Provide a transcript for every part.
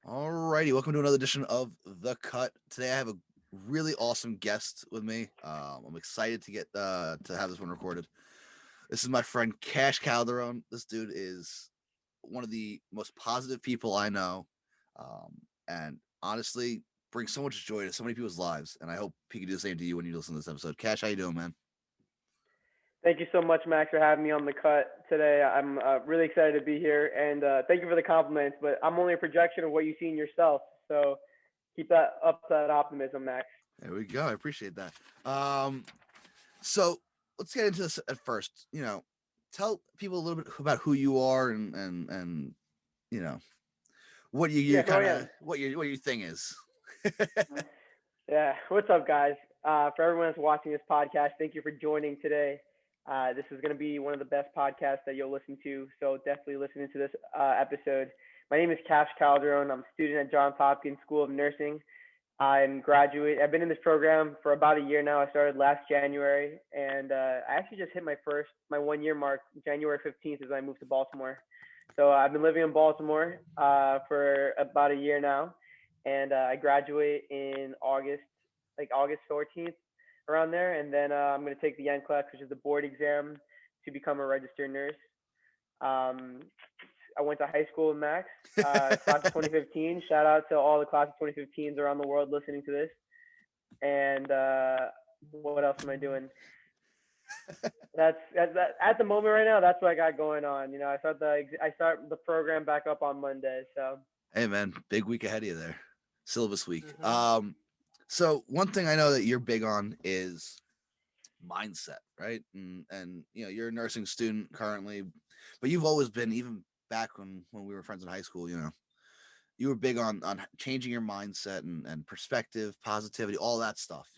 Alrighty, welcome to another edition of The Cut. Today I have a really awesome guest with me. I'm excited to get to have this one recorded. This is my friend Kash Calderon. This dude is one of the most positive people I know, and honestly brings so much joy to so many people's lives. And I hope he can do the same to you when you listen to this episode. Kash, how you doing, man? Thank you so much, Max, for having me on the cut today. I'm really excited to be here, and thank you for the compliments. But I'm only a projection of what you see in yourself, so keep that optimism, Max. There we go. I appreciate that. Um, so let's get into this at first. Tell people a little bit about who you are and you know what you Yeah, who kind I of am. what your thing is. Yeah, what's up, guys? For everyone that's watching this podcast, thank you for joining today. This is going to be one of the best podcasts that you'll listen to, so definitely listen to this episode. My name is Kash Calderon. I'm a student at Johns Hopkins School of Nursing. I'm graduate. I've been in this program for about a year now. I started last January, and I actually just hit my 1 year mark, January 15th, as I moved to Baltimore. So I've been living in Baltimore for about a year now, and I graduate in August, like August 14th, around there, and then I'm gonna take the NCLEX, which is the board exam, to become a registered nurse. Um, I went to high school in Max, class of 2015. Shout out to all the class of 2015s around the world listening to this. And what else am I doing? At the moment right now. That's what I got going on. I start the program back up on Monday. So. Hey man, big week ahead of you there. Syllabus week. Hmm. So one thing I know that you're big on is mindset, right? And you're a nursing student currently, but you've always been, even back when we were friends in high school. You were big on changing your mindset and perspective, positivity, all that stuff.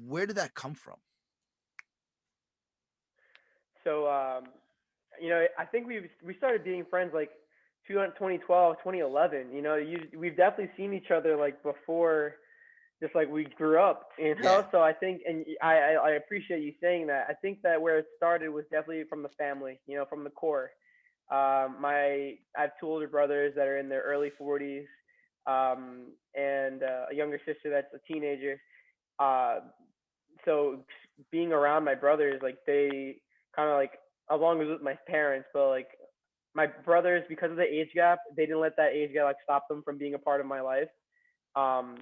Where did that come from? So I think we started being friends like 2012, 2011. We've definitely seen each other like before, just like we grew up. Yeah. So I think, and I appreciate you saying that. I think that where it started was definitely from the family. From the core. I have two older brothers that are in their early 40s, and a younger sister that's a teenager. Uh, so being around my brothers, like they kind of like, along with my parents, but like my brothers, because of the age gap, they didn't let that age gap like stop them from being a part of my life. Um,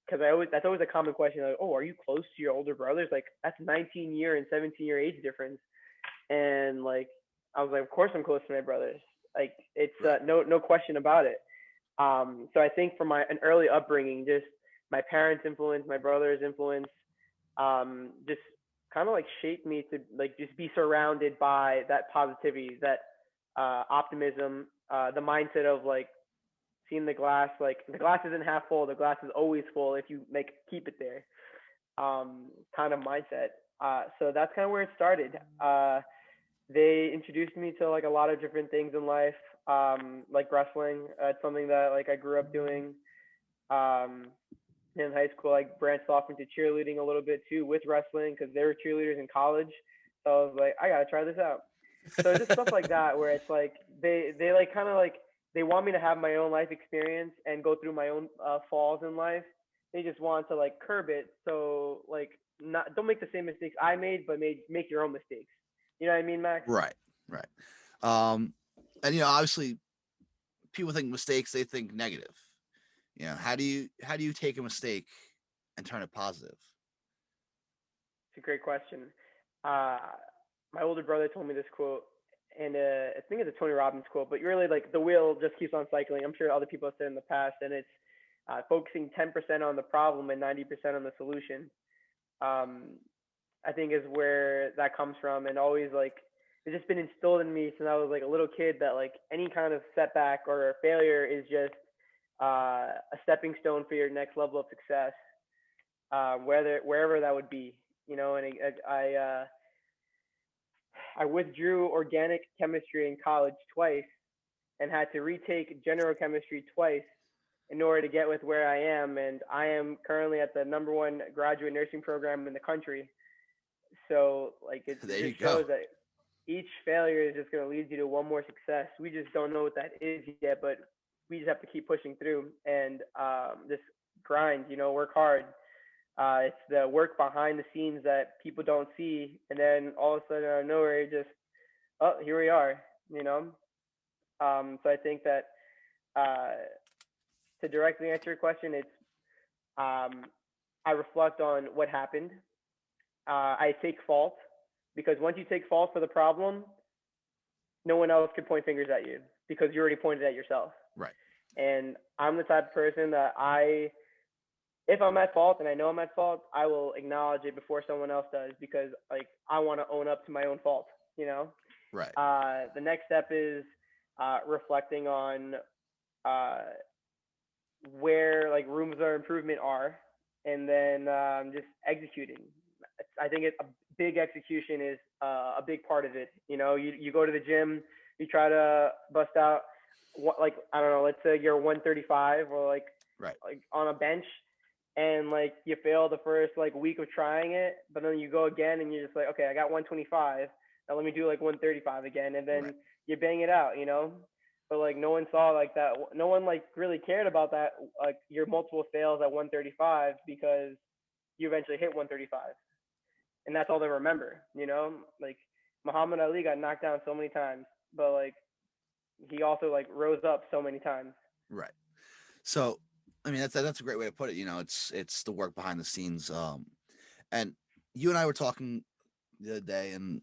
because that's always a common question, like, oh, are you close to your older brothers? Like that's 19-year and 17-year age difference, and like I was like, of course I'm close to my brothers. Like it's Right. no question about it. So I think from an early upbringing, just my parents' influence, my brother's influence, just kind of like shaped me to like just be surrounded by that positivity, that optimism, the mindset of like seeing the glass, like the glass isn't half full, the glass is always full if you make keep it there. Kind of mindset. So that's kind of where it started. They introduced me to like a lot of different things in life, like wrestling. It's something that like I grew up doing. Um, in high school, I branched off into cheerleading a little bit too with wrestling because they were cheerleaders in college. So I was like, I gotta try this out. So just stuff like that, where it's like they like kind of like they want me to have my own life experience and go through my own falls in life. They just want to like curb it, so like not don't make the same mistakes I made, but make your own mistakes. You know what I mean, Max? Right. Right. Um, and obviously, people think mistakes. They think negative. How do you take a mistake and turn it positive? It's a great question. Uh, my older brother told me this quote, and I think it's a Tony Robbins quote, but really like the wheel just keeps on cycling. I'm sure other people have said in the past, and it's focusing 10% on the problem and 90% on the solution. Um, I think is where that comes from, and always like it's just been instilled in me since I was like a little kid that like any kind of setback or failure is just a stepping stone for your next level of success, whether wherever that would be. And I withdrew organic chemistry in college twice and had to retake general chemistry twice in order to get with where I am. And I am currently at the number one graduate nursing program in the country. So like it There you just go. shows that each failure is just going to lead you to one more success. We just don't know what that is yet, but we just have to keep pushing through and just grind. Work hard. It's the work behind the scenes that people don't see, and then all of a sudden out of nowhere, oh, here we are. You know. So I think that uh, to directly answer your question, it's um, I reflect on what happened. I take fault because once you take fault for the problem, no one else can point fingers at you because you already pointed at yourself. Right. And I'm the type of person that if I'm at fault and I know I'm at fault, I will acknowledge it before someone else does because like I want to own up to my own fault. Right. The next step is reflecting on uh, where like rooms of improvement are, and then just executing. I think a big execution is a big part of it. You go to the gym, you try to bust out like I don't know, let's say you're 135 or Right. like on a bench, and like you fail the first like week of trying it, but then you go again and you're just like, okay, I got 125. Now let me do like 135 again, and then Right. you bang it out. But like no one saw like that. No one like really cared about that. Like your multiple fails at 135 because you eventually hit 135, and that's all they remember. Like Muhammad Ali got knocked down so many times, but like he also like rose up so many times. Right. So, I mean, that's a great way to put it. It's the work behind the scenes. And you and I were talking the other day, and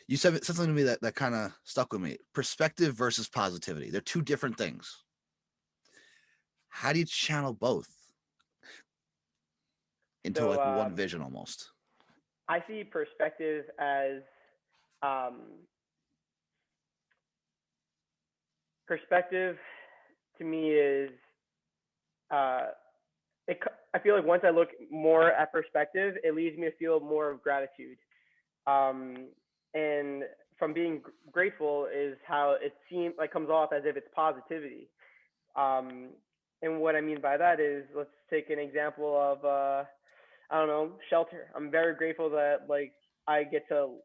you said something to me that kind of stuck with me. Perspective versus positivity. They're two different things. How do you channel both into So like one vision almost? I see perspective as um, perspective to me is uh, I feel like once I look more at perspective, it leads me to feel more of gratitude. Um, and from being grateful is how it seems like comes off as if it's positivity. Um, and what I mean by that is, let's take an example of I don't know, shelter. I'm very grateful that like I get to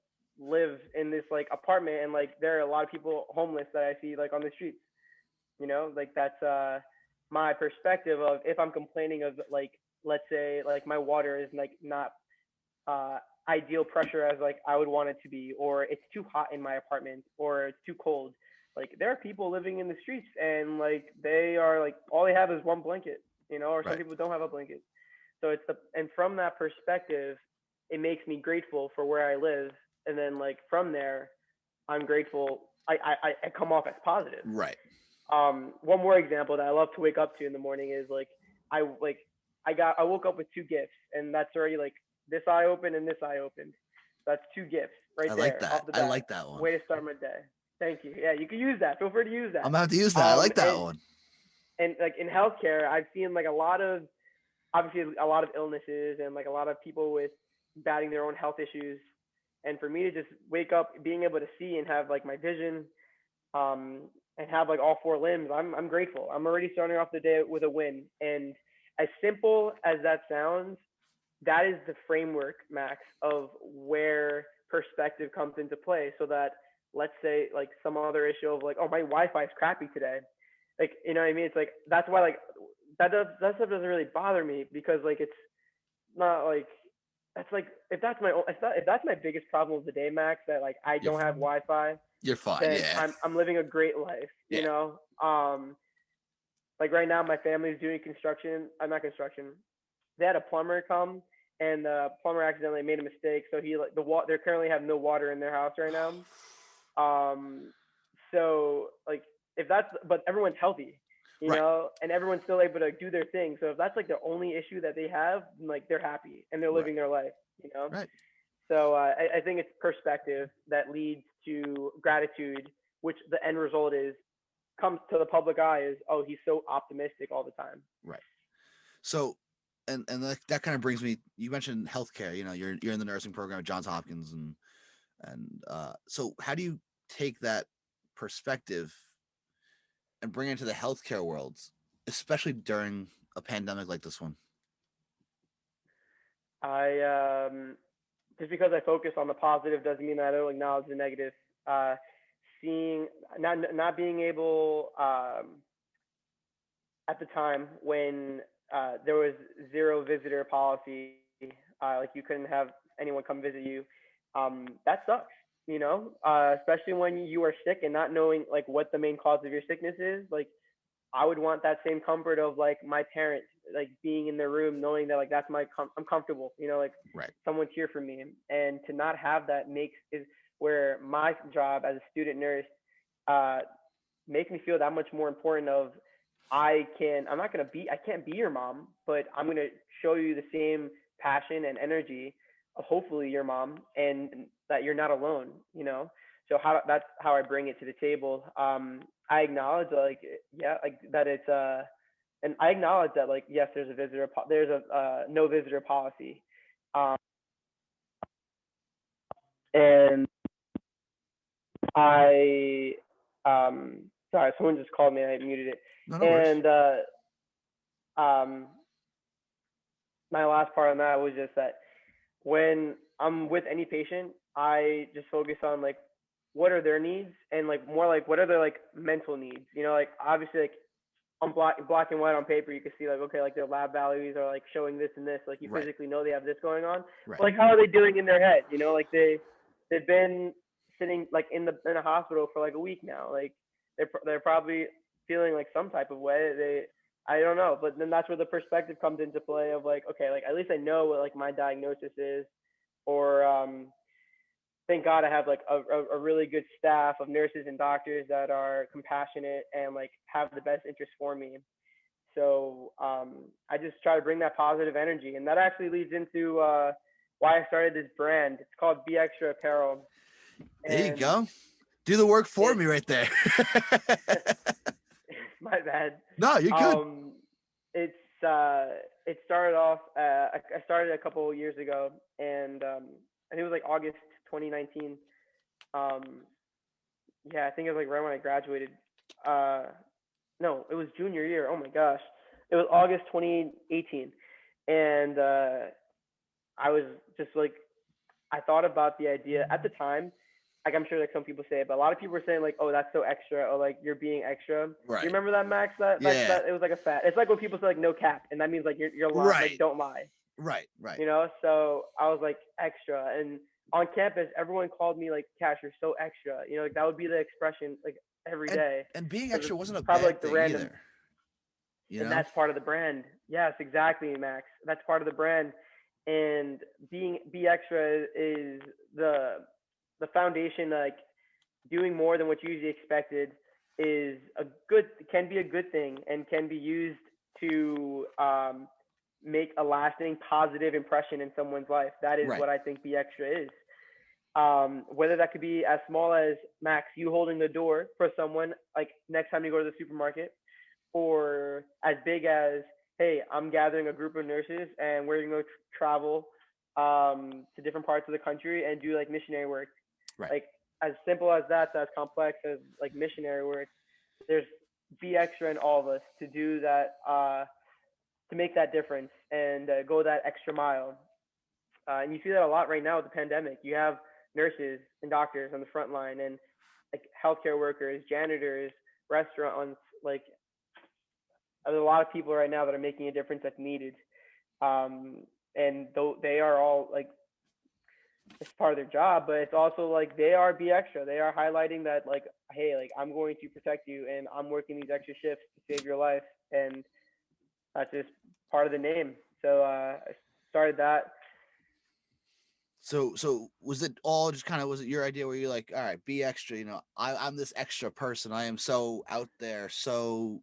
live in this like apartment, and like there are a lot of people homeless that I see like on the streets. Like that's my perspective of if I'm complaining of like, let's say like my water is like not uh ideal pressure as like I would want it to be, or it's too hot in my apartment, or it's too cold. Like there are people living in the streets and like they are like all they have is one blanket, or some Right. people don't have a blanket. So and from that perspective, it makes me grateful for where I live, and then like from there, I'm grateful. I come off as positive. Right. One more example that I love to wake up to in the morning is like like I woke up with two gifts, and that's already like this eye opened and this eye opened. That's two gifts right I like there that. off the I bat. like that one. Way to start my day. Thank you. Yeah, you can use that. Feel free to use I'm that. gonna have to use that. I like that one. And like in healthcare, I've seen like a lot of obviously a lot of illnesses and like a lot of people with batting their own health issues. And for me to just wake up, being able to see and have like my vision, um, and have like all four limbs, I'm grateful. I'm already starting off the day with a win. And as simple as that sounds, that is the framework, Max, of where perspective comes into play. So that let's say like some other issue of like, oh, my Wi-Fi is crappy today. Like, you know what I mean? It's like that's why like that stuff doesn't really bother me because like it's not like that's like if that's my biggest problem of the day, Max, that like I You're don't have Wi-Fi, you're fine. then Yeah. I'm living a great life, Yeah. Like right now my family's doing construction. I'm not construction. They had a plumber come, and the plumber accidentally made a mistake, so he like they currently have no water in their house right now. Um, so like if that's but everyone's healthy, Right. and everyone's still able to do their thing. So if that's like the only issue that they have, like they're happy and they're Right. living their life. Right. So I think it's perspective that leads to gratitude, which the end result is comes to the public eye is, oh, he's so optimistic all the time. Right. So, and that kind of brings me. You mentioned healthcare. You're in the nursing program at Johns Hopkins, and so how do you take that perspective and bring it into the healthcare world, especially during a pandemic like this one? I just because I focus on the positive doesn't mean that I don't acknowledge the negative. Uh, seeing not being able at the time when there was zero visitor policy, like you couldn't have anyone come visit you. That sucks, especially when you are sick and not knowing like what the main cause of your sickness is. Like I would want that same comfort of like my parents, like being in their room, knowing that like that's I'm comfortable, like Right. someone's here for me, and to not have that is where my job as a student nurse uh, make me feel that much more important of I can't be your mom, but I'm gonna show you the same passion and energy of hopefully your mom, and that you're not alone, So that's how I bring it to the table. I acknowledge like yeah, like that it's and I acknowledge that like yes, there's a no visitor policy, um, and I sorry, someone just called me. I muted it. No, no worries. And um, my last part on that was just that when I'm with any patient, I just focus on like what are their needs and like more like what are their like mental needs. Like obviously like on black and white on paper, you can see like okay, like their lab values are like showing this and this. Like you Right. physically know they have this going on. Right. But like how are they doing in their head? Like they've been sitting like in a hospital for like a week now. Like they're probably feeling like some type of way. I don't know, but then that's where the perspective comes into play of like okay, like at least I know what like my diagnosis is, or thank God I have like a really good staff of nurses and doctors that are compassionate and like have the best interest for me. So I just try to bring that positive energy, and that actually leads into why I started this brand. It's called BXtra Apparel, There you and go. Do the work for it me right there. my bad. No, you're good. It's it started off. I started a couple of years ago, and I think it was like August 2019. Um, yeah, I think it was like right when I graduated. Uh, no, it was junior year. Oh my gosh, it was August 2018, and I was just like, I thought about the idea at the time. Like I'm sure like some people say it, but a lot of people were saying like, "Oh, that's so extra," or like you're being extra. You Right. remember that, Max? That Yeah. it was like a fat. It's like when people say like no cap, and that means like you're lying, like Right. don't lie. Right. Right. So I was like extra, and on campus, everyone called me like Cash, you're so extra. Like that would be the expression like every And day and being because extra it's wasn't a probably bad like the thing random, either. You and know? that's part of the brand. Yes, exactly, Max. That's part of the brand, and be extra is the foundation. Like doing more than what you usually expected is can be a good thing and can be used to make a lasting positive impression in someone's life. That is Right. what I think Be Extra is. Whether that could be as small as Max, you holding the door for someone like next time you go to the supermarket, or as big as, hey, I'm gathering a group of nurses and we're gonna go travel to different parts of the country and do like missionary work. Right. Like as simple as that, to as complex as like missionary work. There's Be Extra in all of us to do that, to make that difference and go that extra mile. And you see that a lot right now with the pandemic. You have nurses and doctors on the front line, and like healthcare workers, janitors, restaurants. Like there's a lot of people right now that are making a difference that's needed. Um, and though they are all like it's part of their job, but it's also like they are Be Extra. They are highlighting that like, hey, like I'm going to protect you and I'm working these extra shifts to save your life, and that's just part of the name. So I started that. So was it all just kind of, was it your idea where you're like, all right, be extra, I'm this extra person. I am so out there. So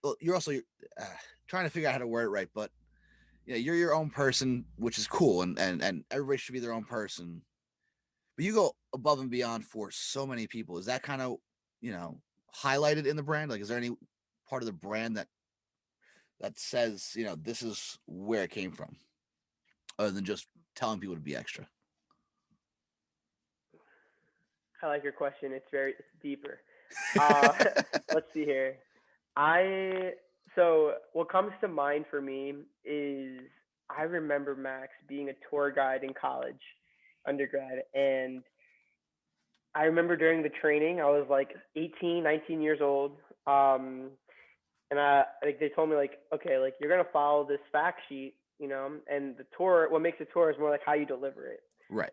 well, you're also uh, trying to figure out how to word it right, but you're your own person, which is cool, and everybody should be their own person. But you go above and beyond for so many people. Is that kind of, highlighted in the brand? Like, is there any part of the brand that says, this is where it came from, other than just telling people to be extra? I like your question. It's deeper. Uh, let's see here. I so what comes to mind for me is I remember Max being a tour guide in college, undergrad, and I remember during the training, I was like 18, 19 years old. Um, and like they told me like, okay, like you're gonna follow this fact sheet, and the tour. What makes a tour is more like how you deliver it. Right.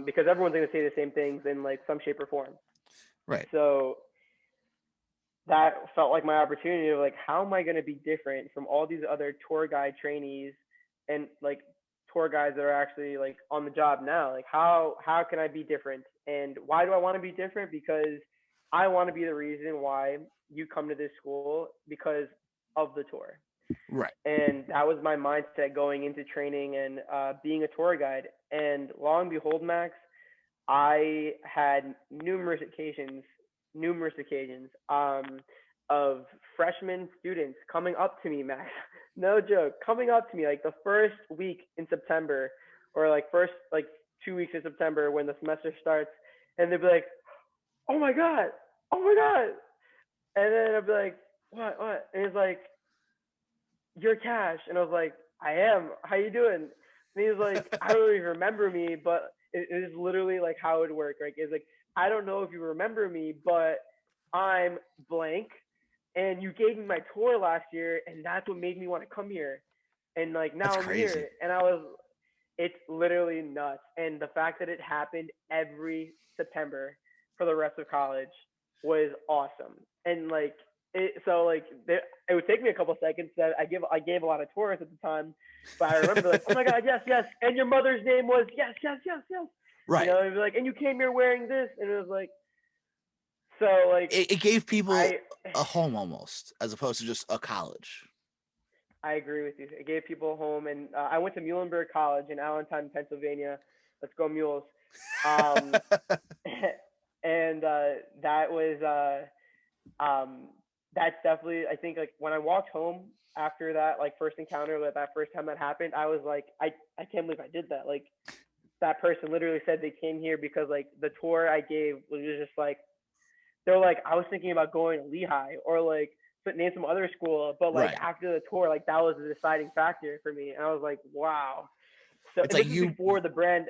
Because everyone's gonna say the same things in like some shape or form. Right. So that felt like my opportunity of like, how am I gonna be different from all these other tour guide trainees and like tour guides that are actually like on the job now? Like how can I be different? And why do I want to be different? Because I want to be the reason why you come to this school because of the tour. Right. And that was my mindset going into training and being a tour guide. And lo and behold, Max, I had numerous occasions of freshman students coming up to me, Max. No joke, coming up to me like the first week in September, or like first like 2 weeks in September when the semester starts, and they'd be like, "Oh my god, oh my god," and then I'd be like, "What?" And he's like, "You're Cash," and I was like, "I am. How you doing?" And he's like, "I don't even remember me, but it is literally like how it worked. Like it's like I don't know if you remember me, but I'm blank, and you gave me my tour last year, and that's what made me want to come here, and like That's now I'm crazy. here." And it's literally nuts, and the fact that it happened every September for the rest of college was awesome, and like so like it would take me a couple seconds that I gave a lot of tours at the time, but I remember like, oh my god, yes, yes, and your mother's name was yes, yes, yes, yes, Right. it'd be like, and you came here wearing this, and it was like, so like It gave people I a home almost, as opposed to just a college. I agree with you. It gave people a home, and I went to Muhlenberg College in Allentown, Pennsylvania. Let's go Mules. Um, and that was um, that's definitely, I think, like when I walked home after that like first encounter, like that first time that happened, I was like, I can't believe I did that. Like that person literally said they came here because like the tour I gave was just like, they're like, I was thinking about going to Lehigh or like name some other school, but like Right. after the tour, like that was the deciding factor for me, and I was like, wow. So, It's and like this is before the brand.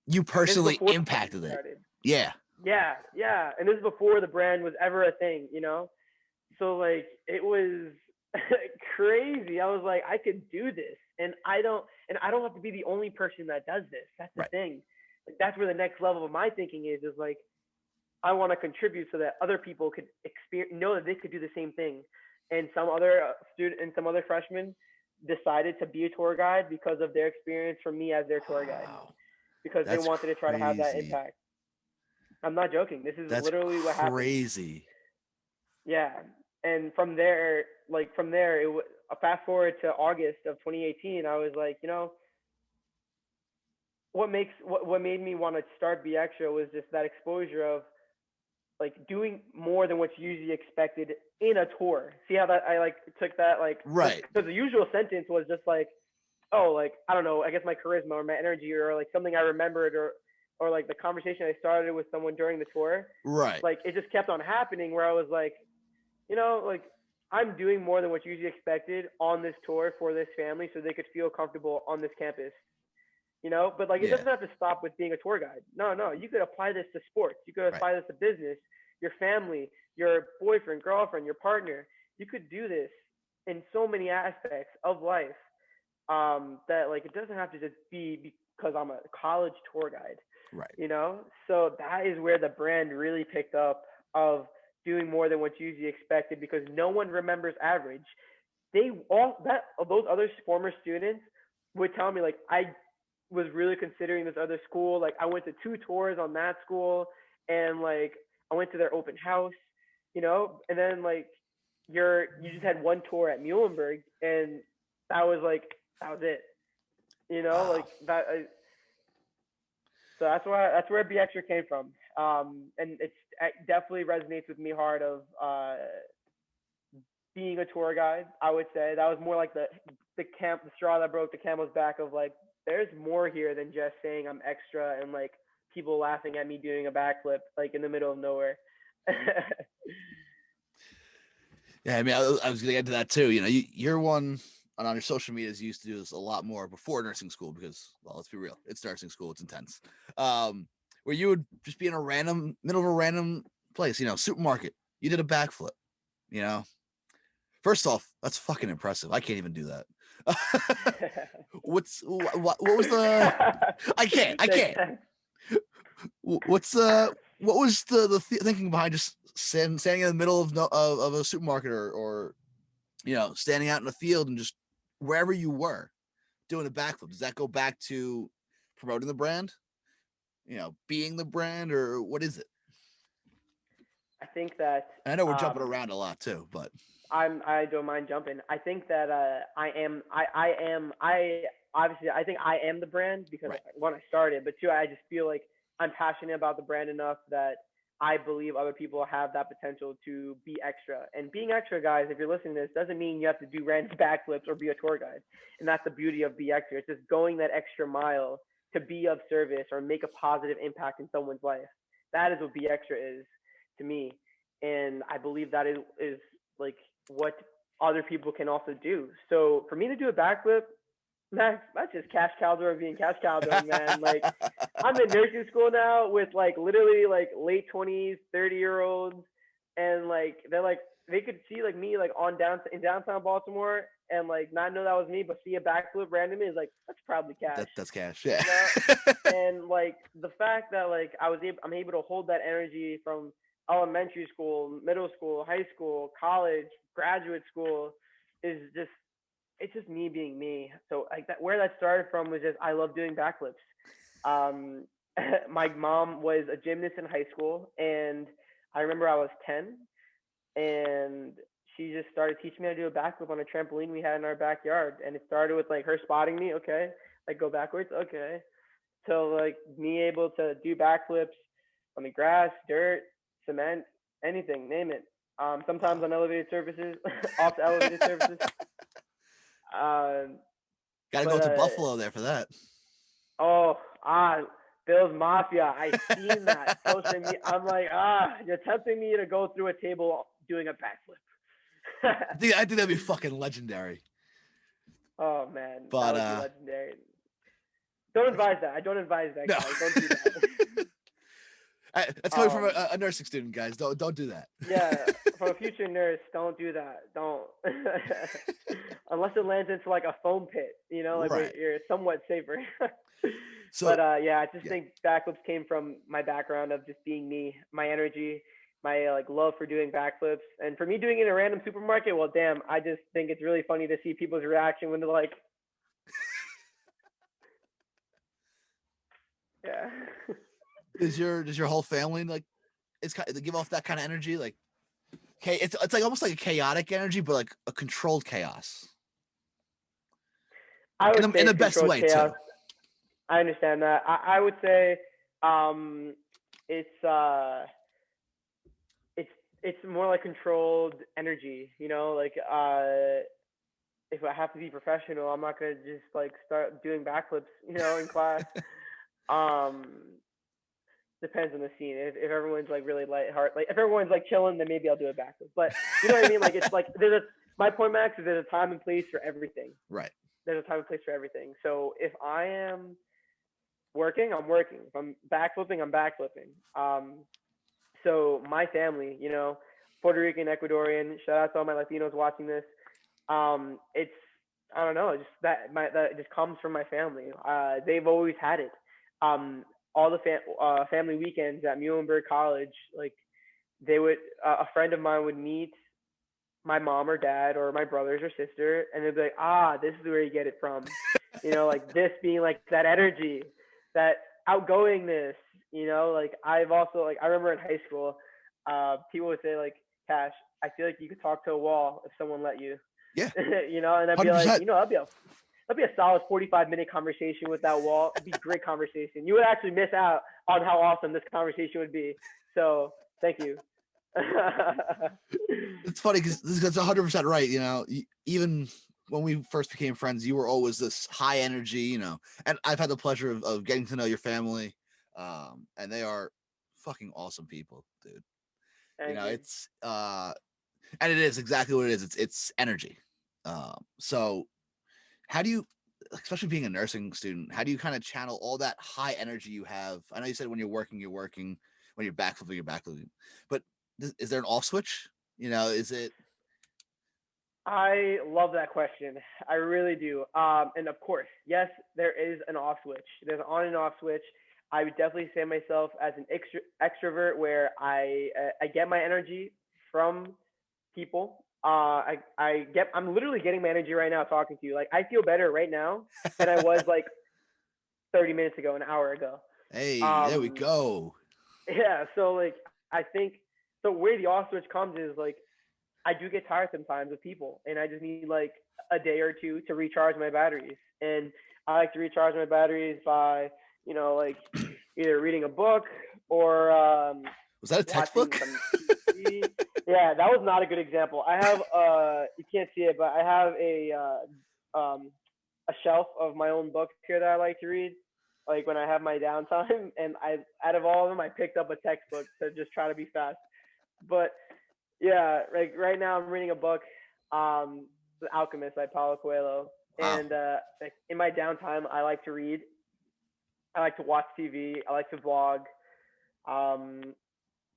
you This is personally before the brand impacted it. started. Yeah. Yeah, yeah, and this is before the brand was ever a thing, you know. So like it was crazy. I was like, I could do this, and I don't have to be the only person that does this. That's the Right. thing. Like that's where the next level of my thinking is like I want to contribute so that other people could experience, know that they could do the same thing. And some other student and some other freshmen decided to be a tour guide because of their experience from me as their tour guide, Wow. because they That's wanted to try to have that crazy. impact. I'm not joking. This is That's literally what happened. crazy. Yeah. And from there, fast forward to August of 2018, I was like, what made me want to start BXtra was just that exposure of like doing more than what's usually expected in a tour. See how that I like took that like Right. because the usual sentence was just like, oh, like I don't know, I guess my charisma or my energy or like something I remembered or like the conversation I started with someone during the tour. Right. Like it just kept on happening where I was like, like I'm doing more than what's usually expected on this tour for this family so they could feel comfortable on this campus. But like it Yeah. doesn't have to stop with being a tour guide. No, no, you could apply this to sports. You could Right. apply this to business, your family, your boyfriend, girlfriend, your partner. You could do this in so many aspects of life that like it doesn't have to just be because I'm a college tour guide. Right. So that is where the brand really picked up of doing more than what's usually expected because no one remembers average. They all that those other former students would tell me like I was really considering this other school. Like I went to 2 tours on that school, and like I went to their open house, and then like you just had one tour at Muhlenberg, and that was like that was it. Wow. Like that. So that's where BXtra came from. And it definitely resonates with me hard of being a tour guide. I would say that was more like the straw that broke the camel's back of like there's more here than just saying I'm extra and like people laughing at me doing a backflip like in the middle of nowhere. Yeah, I mean, I was gonna get to that too. You're one on your social medias. You used to do this a lot more before nursing school because, well, let's be real, it's nursing school. It's intense. where you would just be in a middle of a random place, supermarket. You did a backflip, you know. First off, that's fucking impressive. I can't even do that. what was the? I can't. What's what was the thinking behind just standing in the middle of a supermarket or standing out in the field and just wherever you were doing a backflip? Does that go back to promoting the brand? Being the brand, or what is it? I think that I know we're jumping around a lot too, but I don't mind jumping. I think that I obviously I think I am the brand because right. when I started, but two, I just feel like I'm passionate about the brand enough that I believe other people have that potential to be extra. And being extra, guys, if you're listening to this, doesn't mean you have to do random backflips or be a tour guide. And that's the beauty of Be Extra. It's just going that extra mile to be of service or make a positive impact in someone's life. That is what Be Extra is to me. And I believe that is like what other people can also do. So for me to do a backflip, Max, that's just Kash Calderon being Kash Calderon, man. Like, I'm in nursing school now with like literally like late 20s, 30-year-olds, and like they could see like me like in downtown Baltimore and like not know that was me, but see a backflip randomly is like that's probably Kash. That's Kash, yeah. And like the fact that like I'm able to hold that energy from elementary school, middle school, high school, college, graduate school is just it's just me being me. So like that where that started from was just I love doing backflips. My mom was a gymnast in high school, and I remember I was 10, and she just started teaching me how to do a backflip on a trampoline we had in our backyard. And it started with like her spotting me, okay, like go backwards, okay, so like me able to do backflips on the grass, dirt, cement, anything, name it. Sometimes on elevated surfaces, off the elevated surfaces. Gotta go to Buffalo there for that. Oh, Bill's Mafia. I seen that social media. I'm like, you're tempting me to go through a table doing a backflip. I think that'd be fucking legendary. Oh man, but, that would be legendary. Don't advise that. I don't advise that, guys. Don't do that. That's coming from a nursing student, guys. Don't do that. Yeah, for a future nurse, don't do that. Don't, unless it lands into like a foam pit, like right. you're somewhat safer. So, but yeah, I just think backflips came from my background of just being me, my energy, my like love for doing backflips, and for me doing it in a random supermarket. Well, damn, I just think it's really funny to see people's reaction when they're like, yeah. Does your whole family like they give off that kind of energy? Like, okay, it's like almost like a chaotic energy, but like a controlled chaos. I would say in the best way chaos. Too. I understand that. I would say it's more like controlled energy. Like if I have to be professional, I'm not gonna just like start doing backflips, in class. Depends on the scene. If everyone's like really lighthearted, like if everyone's like chilling, then maybe I'll do a backflip. But you know what I mean? Like it's like my point, Max, is there's a time and place for everything. Right. There's a time and place for everything. So if I am working, I'm working. If I'm backflipping, I'm backflipping. So my family, Puerto Rican, Ecuadorian. Shout out to all my Latinos watching this. It's I don't know, just that just comes from my family. They've always had it. All the family weekends at Muhlenberg College, like they would, a friend of mine would meet my mom or dad or my brothers or sister, and they'd be like, this is where you get it from. Like this being like that energy, that outgoingness, like I've also, like, I remember in high school, people would say like, Kash, I feel like you could talk to a wall if someone let you. Yeah. And I'd be 100%. Like, that'd be a solid 45-minute conversation with that wall. It'd be a great conversation. You would actually miss out on how awesome this conversation would be. So thank you. It's funny because that's 100% right. Even when we first became friends, you were always this high energy, and I've had the pleasure of getting to know your family. And they are fucking awesome people, dude. Thank you. It's and it is exactly what it is. It's energy. So how do you especially being a nursing student, how do you kind of channel all that high energy you have? I know you said when you're working, when you're backflipping, you're backflipping, but is there an off switch? Is it? I love that question. I really do. And of course, yes, there is an off switch. There's an on and off switch. I would definitely say myself as an extrovert, where I get my energy from people. I'm literally getting my energy right now talking to you. Like I feel better right now than I was like 30 minutes ago, an hour ago. Hey, there we Um, go. yeah. So like I think the way the off switch comes is like I do get tired sometimes of people, and I just need like a day or two to recharge my batteries. And I like to recharge my batteries by, like either reading a book or Was that a watching textbook? some TV. Yeah, that was not a good example. I have you can't see it, but I have a shelf of my own books here that I like to read. Like when I have my downtime, and I out of all of them, I picked up a textbook to just try to be fast. But yeah, like right now I'm reading a book, The Alchemist by Paulo Coelho. Wow. And like in my downtime, I like to read. I like to watch TV. I like to vlog. Um,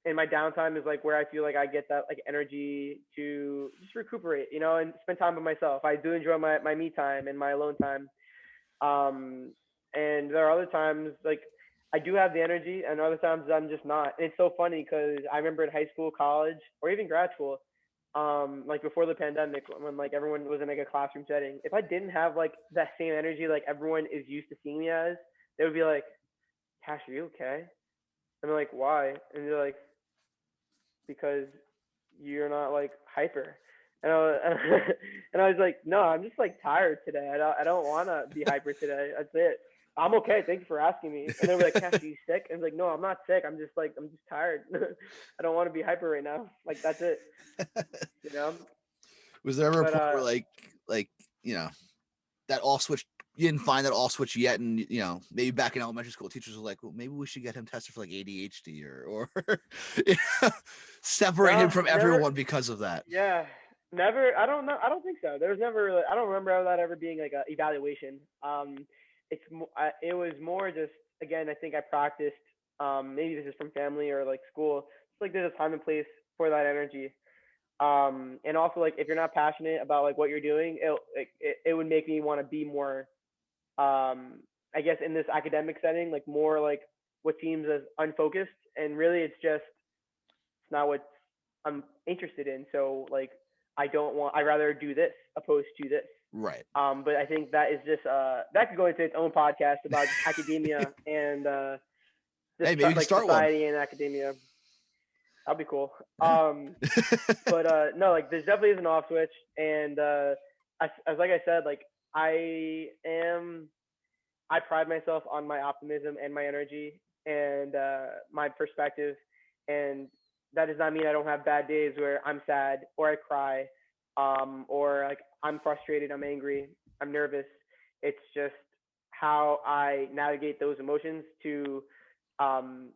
and my downtime is like where I feel like I get that like energy to just recuperate, and spend time with myself. I do enjoy my me time and my alone time. Um, and there are other times like I do have the energy, and other times I'm just not. And it's so funny because I remember in high school, college, or even grad school, like before the pandemic, when like everyone was in like a classroom setting, if I didn't have like that same energy like everyone is used to seeing me as, they would be like, "Cash, are you okay?" And I'm like, "Why?" And they're like, "Because you're not like hyper." And and I was like, "No, I'm just like tired today. I don't want to be hyper today. That's it. I'm okay. Thank you for asking me." And they were like, "Cash, are you sick?" And I was like, "No, I'm not sick. I'm just tired. I don't want to be hyper right now. Like that's it, you know." Was there ever a But point where like you know that off switch? You didn't find that off switch yet, and maybe back in elementary school, teachers were like, "Well, maybe we should get him tested for like ADHD or you know, separate him no, from never. everyone because of that." Yeah, never. I don't know. I don't think so. There was never. Really, I don't remember that ever being like a evaluation. It was more just again. I think I practiced. Maybe this is from family or like school. It's like there's a time and place for that energy. And also like if you're not passionate about like what you're doing, it would make me want to be more. I guess in this academic setting, like more like what seems as unfocused, and really it's not what I'm interested in. So like I don't want. I rather do this opposed to this. Right. But I think that is just that could go into its own podcast about just academia and just Hey, maybe you can like start one. society and academia. That'd be cool. Yeah. But no, like there's definitely is an off switch, and as like I said, like I am I pride myself on my optimism and my energy and my perspective. And that does not mean I don't have bad days where I'm sad or I cry, or like I'm frustrated, I'm angry, I'm nervous. It's just how I navigate those emotions to um,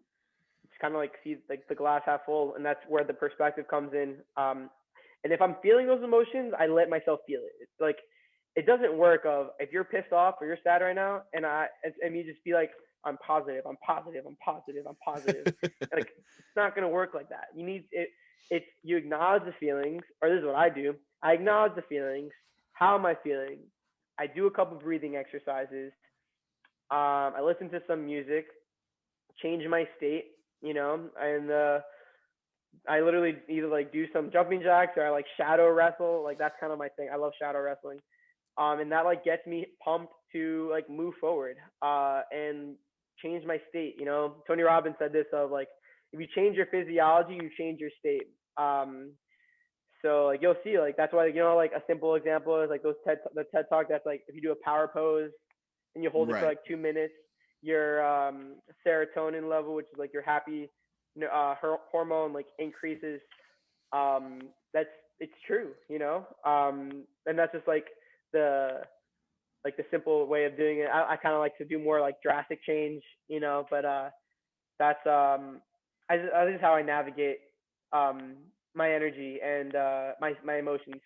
just kind of like see like the glass half full, and that's where the perspective comes in. And if I'm feeling those emotions, I let myself feel it. It's like it doesn't work of if you're pissed off or you're sad right now, and you just be like, I'm positive, I'm positive, I'm positive, I'm positive. Like it's not gonna work like that. You need it. It's you acknowledge the feelings, or this is what I do. I acknowledge the feelings. How am I feeling? I do a couple breathing exercises. I listen to some music, change my state, and I literally either like do some jumping jacks or I like shadow wrestle. Like that's kind of my thing. I love shadow wrestling. And that like gets me pumped to like move forward and change my state. Tony Robbins said this of like if you change your physiology, you change your state. So like you'll see like that's why like a simple example is like the TED talk that's like if you do a power pose and you hold it for Right. like 2 minutes, your serotonin level, which is like your happy hormone, like increases. That's it's true, and that's just the the simple way of doing it. I kind of like to do more like drastic change, but that's this is how I navigate um my energy and my emotions.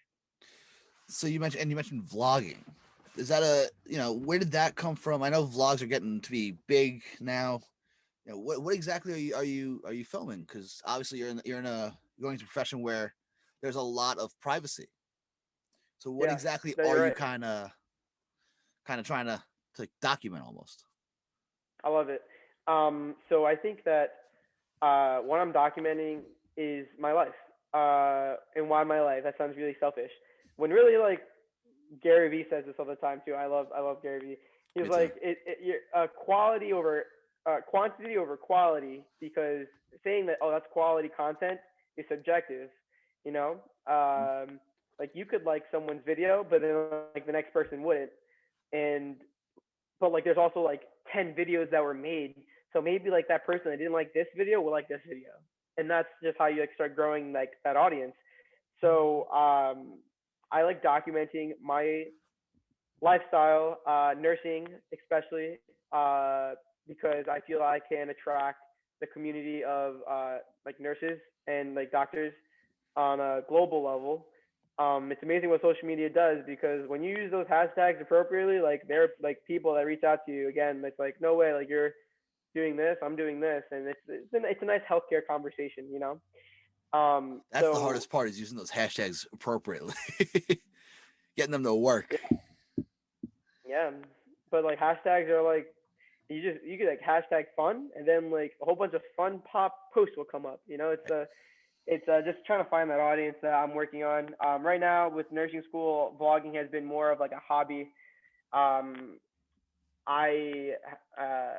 So you mentioned vlogging. is that where did that come from? I know vlogs are getting to be big now. What exactly are you filming? Because obviously you're going to a profession where there's a lot of privacy. So what Yeah, exactly no, are you're you right. kind of trying to document almost? I love it. So I think that what I'm documenting is my life. And why my life? That sounds really selfish. When really, like, Gary Vee says this all the time too. I love Gary Vee. He's Me too. like quality over quantity over quality, because saying that, oh, that's quality content is subjective. You know, Mhm. like, you could like someone's video, but then like the next person wouldn't. And but like there's also like 10 videos that were made, so maybe like that person that didn't like this video will like this video, and that's just how you like start growing like that audience. So I like documenting my lifestyle, nursing especially, because I feel I can attract the community of like nurses and like doctors on a global level. It's amazing what social media does, because when you use those hashtags appropriately, like, there are like people that reach out to you again. It's like, no way, like, you're doing this, I'm doing this, and it's a nice healthcare conversation, you know. That's the So hardest part is using those hashtags appropriately, getting them to work. yeah, yeah, but like hashtags are like, you get like hashtag fun, and then like a whole bunch of fun pop posts will come up. You know, it's just trying to find that audience that I'm working on. Right now with nursing school, vlogging has been more of like a hobby. Um, I uh,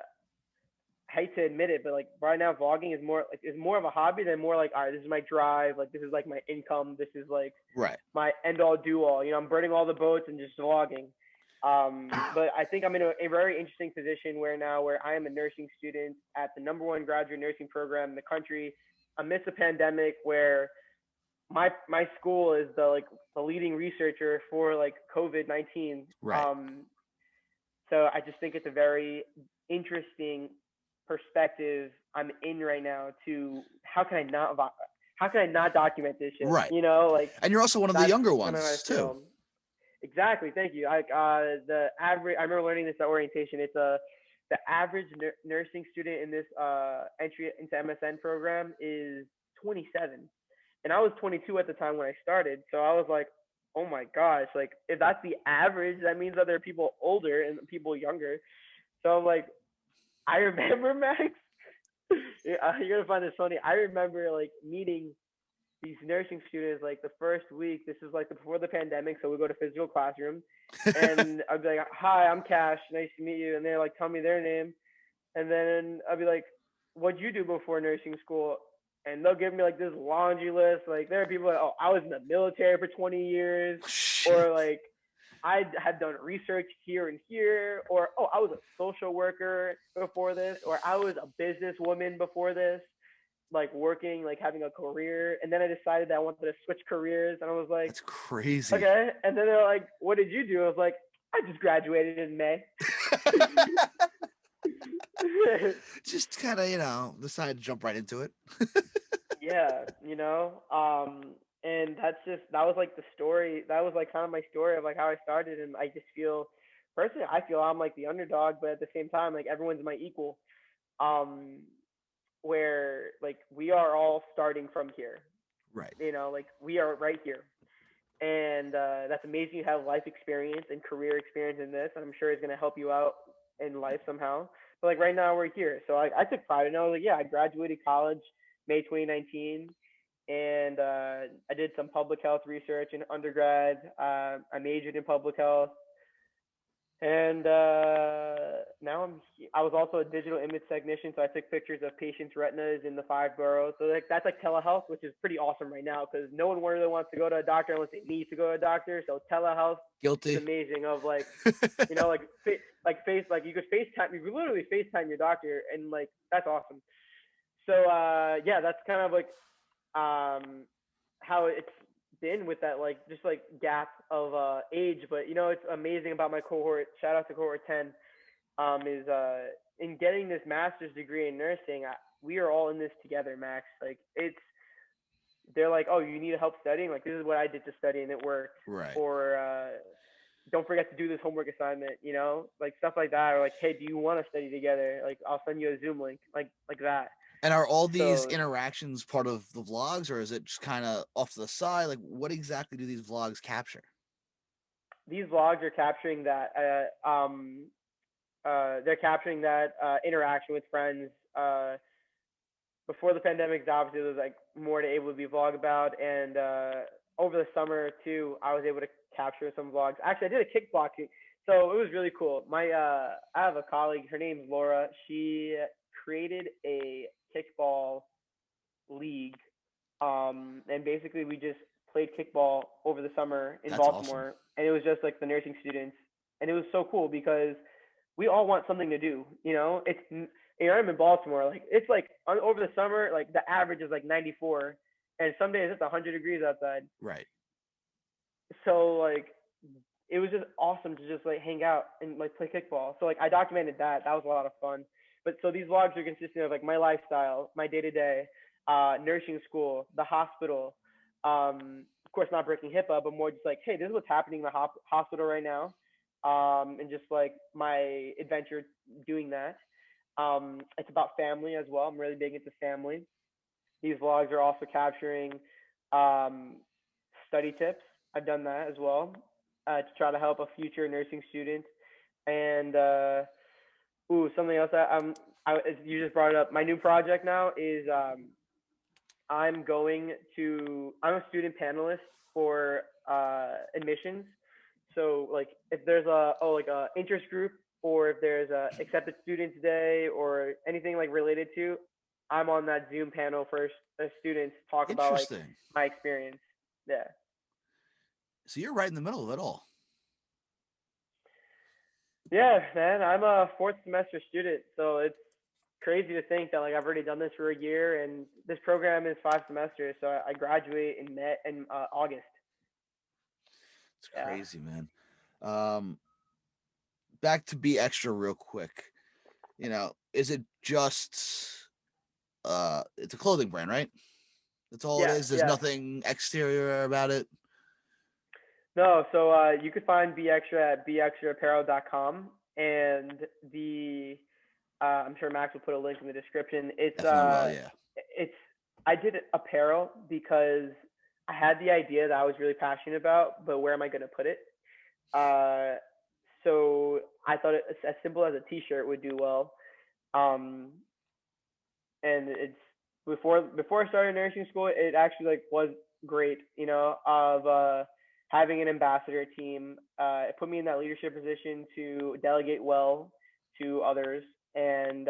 hate to admit it, but like right now, vlogging is more of a hobby than more like, all right, this is my drive. Like, this is like my income. This is like Right. my end all do all. You know, I'm burning all the boats and just vlogging. But I think I'm in a very interesting position where I am a nursing student at the number one graduate nursing program in the country, amidst a pandemic where my school is the leading researcher for like COVID-19. Right. So I just think it's a very interesting perspective I'm in right now. To how can I not document this shit? Right. You know, like, And you're also one of the that's younger kind of how I ones too. feel. Exactly. Thank you. Like, the average. I remember learning this at orientation. It's the average nursing student in this entry into MSN program is 27, and I was 22 at the time when I started. So I was like, oh my gosh, like, if that's the average, that means that there are people older and people younger. So I'm like, I remember, Max. You're gonna find this funny. I remember like meeting these nursing students like the first week. This is like before the pandemic, so we go to physical classroom, and I'd be like, "Hi, I'm Cash. Nice to meet you." And they're like, "Tell me their name," and then I'd be like, "What'd you do before nursing school?" And they'll give me like this laundry list. Like, there are people like, "Oh, I was in the military for 20 years," Shit. or like, "I had done research here and here," or, "Oh, I was a social worker before this," or, "I was a businesswoman before this," like, working, like, having a career. And then I decided that I wanted to switch careers, and I was like, That's crazy. okay. And then they're like, "What did you do?" I was like, "I just graduated in May." Just kind of, decide to jump right into it. Yeah, and that was like the story. That was like kind of my story of like how I started. And I just feel, personally, I feel I'm like the underdog, but at the same time, like, everyone's my equal. Um, where like we are all starting from here. Right. Like, we are right here. And that's amazing. You have life experience and career experience in this. I'm sure it's going to help you out in life somehow. But like right now, we're here. So I took pride in it. I was like, yeah, I graduated college May 2019, and I did some public health research in undergrad. I majored in public health, and now I was also a digital image technician, so I took pictures of patients' retinas in the 5 boroughs. So like that's like telehealth, which is pretty awesome right now, because no one really wants to go to a doctor unless they need to go to a doctor. So telehealth is Guilty. amazing. Of like, like like you could FaceTime, you could literally FaceTime your doctor, and like that's awesome. So yeah, that's kind of like um how it's been with that, like, just like gap of age. But it's amazing about my cohort. Shout out to cohort 10. Is in getting this master's degree in nursing. We are all in this together, Max. Like, they're like, oh, you need help studying. Like, this is what I did to study, and it worked. Right. Or don't forget to do this homework assignment, like stuff like that, or like, hey, do you want to study together? Like, I'll send you a Zoom link, like that. And are all these So interactions part of the vlogs, or is it just kind of off to the side? Like, what exactly do these vlogs capture? these vlogs are capturing that, they're capturing that interaction with friends. Before the pandemic, obviously, there was like more to able to be vlog about, and over the summer too, I was able to capture some vlogs. Actually, I did a kickboxing, so it was really cool. I have a colleague. Her name's Laura. She created a kickball league, and basically we just played kickball over the summer in That's awesome. Baltimore, and it was just like the nursing students, and it was so cool because we all want something to do. I'm in Baltimore. Like it's like over the summer, like the average is like 94, and some days it's 100 degrees outside. Right. So like it was just awesome to just like hang out and like play kickball. So like I documented that. That was a lot of fun. But so these vlogs are consisting of like my lifestyle, my day to day, nursing school, the hospital. Of course, not breaking HIPAA, but more just like, hey, this is what's happening in the hospital right now, and just like my adventure doing that. It's about family as well. I'm really big into family. These vlogs are also capturing um, study tips. I've done that as well to try to help a future nursing student. And something else you just brought it up. My new project now is I'm a student panelist for admissions. So like if there's a interest group, or if there's a accepted students day or anything like related to, I'm on that Zoom panel for students to talk about like Interesting. my experience. Yeah. So you're right in the middle of it all. Yeah, man. I'm a fourth semester student, so it's crazy to think that like I've already done this for a year, and this program is 5 semesters. So I graduate in August. It's Yeah. crazy, man. Um, Back to BXtra real quick. Is it just it's a clothing brand, right? That's all it Yeah. is. There's Yeah. nothing exterior about it. No, so you could find BXtra at bxtraapparel.com, and the I'm sure Max will put a link in the description. Definitely will, yeah. It's I did apparel because I had the idea that I was really passionate about, but where am I going to put it? Uh, so I thought it's as simple as a T-shirt would do well. Um, and it's before I started nursing school, it actually like was great, of having an ambassador team. It put me in that leadership position to delegate well to others, and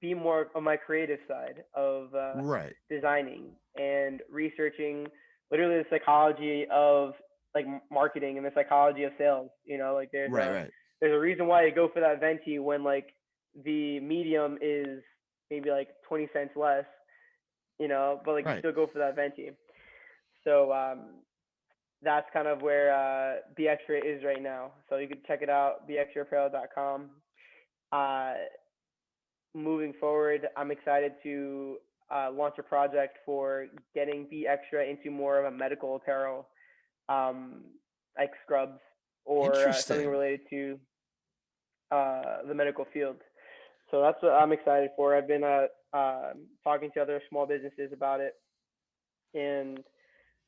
be more on my creative side of Right. designing and researching literally the psychology of like marketing and the psychology of sales. Like Right, right. there's a reason why you go for that venti when like the medium is maybe like 20 cents less, but like you Right. still go for that venti. So that's kind of where BXtra is right now. So you can check it out, bxtraapparel.com. Uh, Moving forward, I'm excited to launch a project for getting BXtra into more of a medical apparel, um, like scrubs or something Interesting. related to the medical field. So that's what I'm excited for. I've been talking to other small businesses about it, and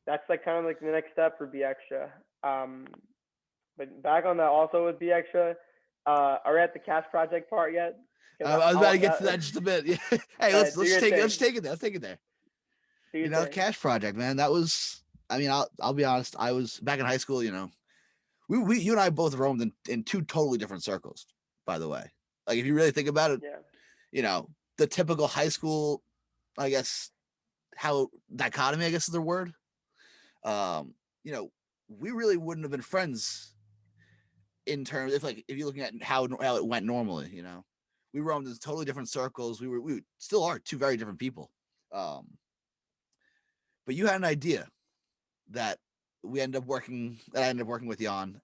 that's like kind of like the next step for BXtra. But back on that, also with BXtra, are we at the Cash Project part yet? Because I was about I'll to get to that in just a bit. Yeah. Hey, do let's your take it. thing. Let's take it there. Let's take it there. Do your thing. Cash Project, man. That was. I mean, I'll be honest. I was back in high school. We you and I both roamed in two totally different circles. By the way, like if you really think about it, Yeah. The typical high school, I guess, how dichotomy, I guess is the word. Um, you know, we really wouldn't have been friends in terms if you're looking at how it went normally. We roamed in totally different circles. We still are two very different people. Um, but you had an idea that I ended up working with you on.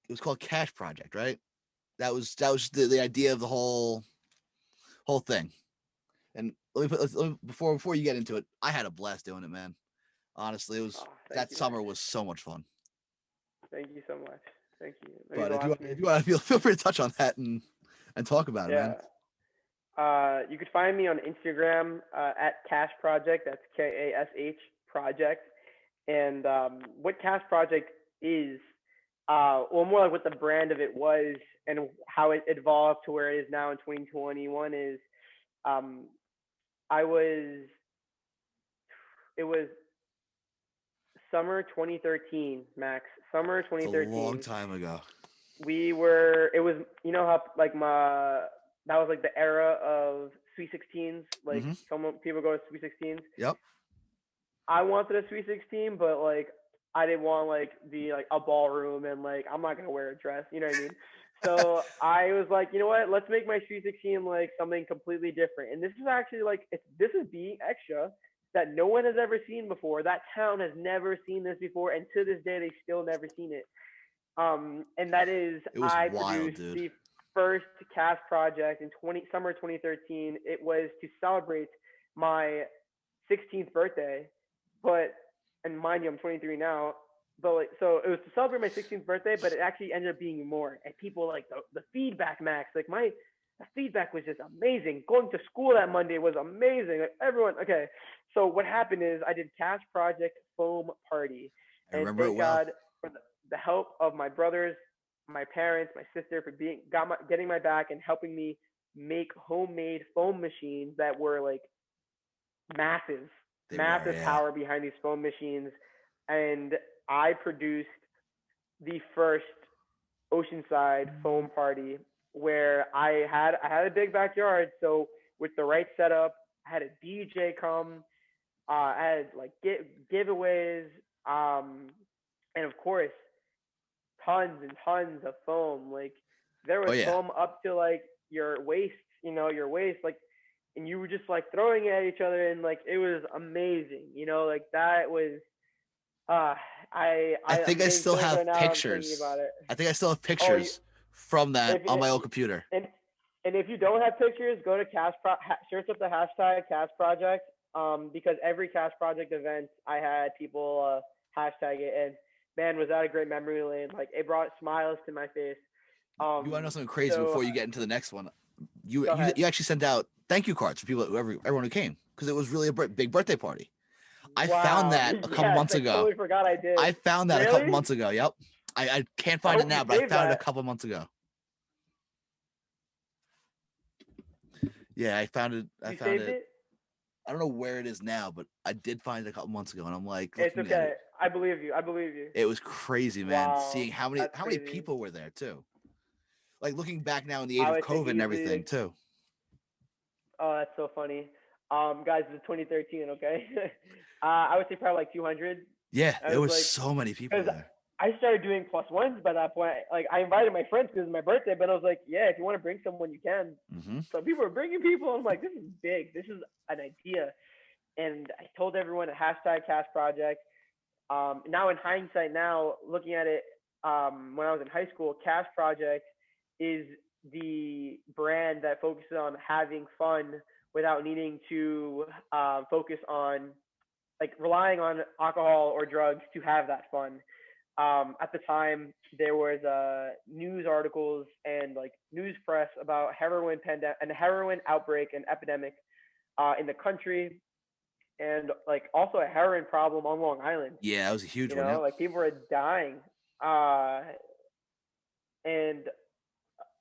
It was called Cash Project, right? That was the idea of the whole thing. And before you get into it, I had a blast doing it, man. Honestly, Oh, thank that you, Max. summer was so much fun. Thank you so much. Thank you. That means But a if you lot want, to me. if you want to feel free to touch on that and talk about it, Yeah. man. You could find me on Instagram at Cash Project. That's Kash Project. And what Cash Project is, well, more like what the brand of it was and how it evolved to where it is now in 2021 is, um, I was, it was summer 2013, Max. Summer It's a long 2013. time ago. It was, you know how like that was like the era of Sweet 16s. Like Mm-hmm. some people go to Sweet 16s. Yep. I wanted a Sweet 16, but like I didn't want like the like a ballroom and like I'm not gonna wear a dress. You know what I mean? So I was like, you know what? Let's make my Sweet 16 like something completely different. And this is actually like this is BXtra that no one has ever seen before. That town has never seen this before, and to this day they still never seen it. And that is It was I wild, produced dude. the first cast project in summer 2013. It was to celebrate my 16th birthday, but and mind you, I'm 23 now. But like, so it was to celebrate my 16th birthday, but it actually ended up being more. And people like the feedback, Max, like the feedback was just amazing. Going to school that Monday was amazing. Like everyone, okay. So what happened is I did Cash Project Foam Party, I and remember it thank well. God for the help of my brothers, my parents, my sister for getting my back and helping me make homemade foam machines that were like massive, They were, massive yeah. power behind these foam machines, and I produced the first Oceanside foam party where I had a big backyard, so with the right setup, I had a DJ come, I had like giveaways, and of course tons and tons of foam. Like there Oh was yeah. foam up to like your waist, your waist, like, and you were just like throwing it at each other, and like it was amazing, like that was. Uh, I think I'm I getting still chills have right now. I'm thinking pictures. about it. I think I still have Oh, pictures from that if on my old computer. and and if you don't have pictures, go to search up the hashtag Cash Project. Because every Cash Project event, I had people hashtag it, and man, was that a great memory lane. Like it brought smiles to my face. You want to know something crazy So before you get into the next one? You go you, ahead. you actually sent out thank you cards for people, everyone who came, because it was really a big birthday party. I found Wow. that a couple Yes, months I ago. totally forgot I did. I found that a couple Really? months ago. Yep. I can't I find it hope you now, but I saved found it a that. couple months ago. Yeah, I found it. I You found saved it. it? I don't know where it is now, but I did find it a couple months ago, and I'm like It's looking at okay. it. I believe you. I believe you. It was crazy, man. Wow. Seeing how many That's how many crazy. people were there too. Like looking back now in the age I of would say COVID and everything easily. too. Oh, that's so funny. Guys, it's 2013. Okay. I would say probably like 200. Yeah, I there was was like, so many people because there. I started doing plus ones by that point. Like I invited my friends because it's my birthday, but I was like, yeah, if you want to bring someone, you can. Mm-hmm. So people were bringing people. I'm like, this is big. This is an idea. And I told everyone a hashtag Cash Project. Now in hindsight, now looking at it, when I was in high school, Cash Project is the brand that focuses on having fun without needing to focus on like relying on alcohol or drugs to have that fun. At the time, there was news articles and like news press about heroin pandemic and heroin outbreak and epidemic in the country, and like also a heroin problem on Long Island. Yeah, that was a huge one. Yep. Like people were dying, uh, and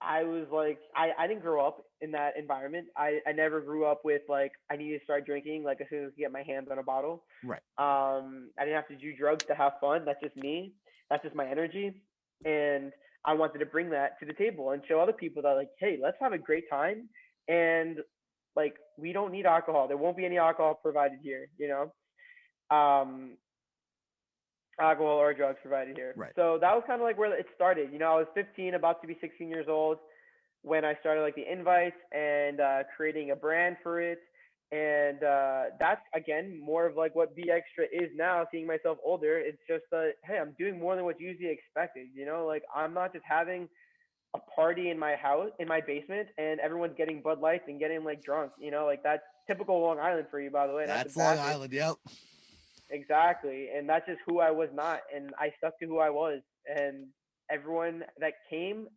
I was like, I didn't grow up in that environment. I never grew up with like I need to start drinking like as soon as I get my hands on a bottle. Right. I didn't have to do drugs to have fun. That's just me. That's just my energy, and I wanted to bring that to the table and show other people that like, hey, let's have a great time, and like we don't need alcohol. There won't be any alcohol provided here. Um, alcohol or drugs provided here. Right. So that was kind of like where it started. I was 15, about to be 16 years old when I started like the invites and creating a brand for it. And that's again more of like what BXtra is now. Seeing myself older, it's just hey, I'm doing more than what you usually expected. Like I'm not just having a party in my house, in my basement, and everyone's getting Bud Lights and getting like drunk. Like that's typical Long Island for you, by the way. Not to That's Long bash it. Island. Yep. exactly. And that's just who I was not. And I stuck to who I was. And everyone that came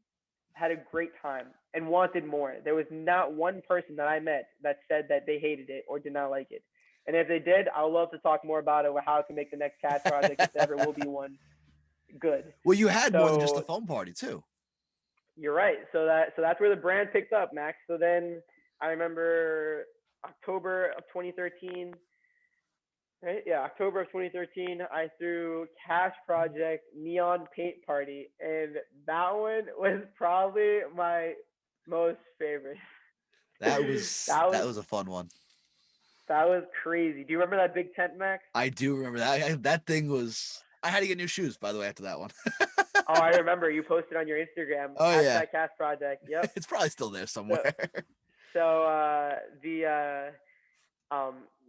had a great time and wanted more. There was not one person that I met that said that they hated it or did not like it. And if they did, I would love to talk more about it or how to make the next Cats project, if there ever will be one, good. Well, you had more than just a So foam party too. you're right. So that's where the brand picked up, Max. So then I remember October of 2013. Right? Yeah, October of 2013, I threw Cash Project Neon Paint Party, and that one was probably my most favorite. That that was was that was a fun one. that was crazy. Do you remember that big tent, Max? I do remember that. That thing was. I had to get new shoes, by the way, after that one. Oh, I remember you posted on your Instagram Oh yeah, #Cash Project. Yep. it's probably still there So somewhere. the